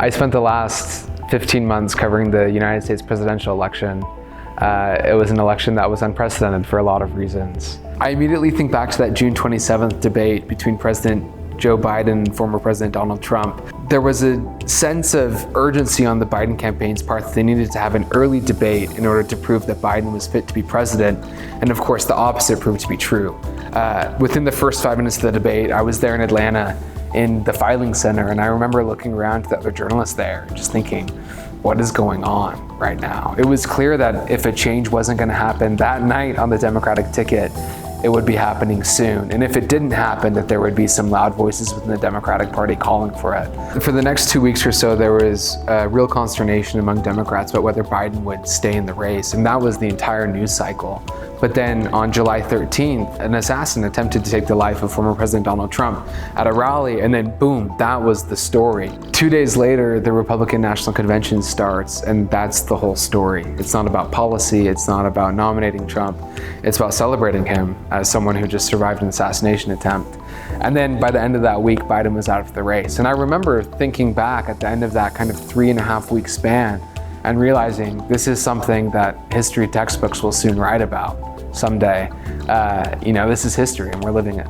I spent the last 15 months covering the United States presidential election. It was an election that was unprecedented for a lot of reasons. I immediately think back to that June 27th debate between President Joe Biden and former President Donald Trump. There was a sense of urgency on the Biden campaign's part that they needed to have an early debate in order to prove that Biden was fit to be president. And of course, the opposite proved to be true. Within the first 5 minutes of the debate, I was there in Atlanta in the filing center, and I remember looking around to the other journalists there, just thinking, what is going on right now? It was clear that if a change wasn't going to happen that night on the Democratic ticket, it would be happening soon. And if it didn't happen, that there would be some loud voices within the Democratic Party calling for it. For the next 2 weeks or so, there was real consternation among Democrats about whether Biden would stay in the race, and that was the entire news cycle. But then on July 13th, an assassin attempted to take the life of former President Donald Trump at a rally, and then boom, that was the story. 2 days later, the Republican National Convention starts, and that's the whole story. It's not about policy, it's not about nominating Trump, it's about celebrating him as someone who just survived an assassination attempt. And then by the end of that week, Biden was out of the race. And I remember thinking back at the end of that kind of 3.5 week span and realizing this is something that history textbooks will soon write about someday. This is history and we're living it.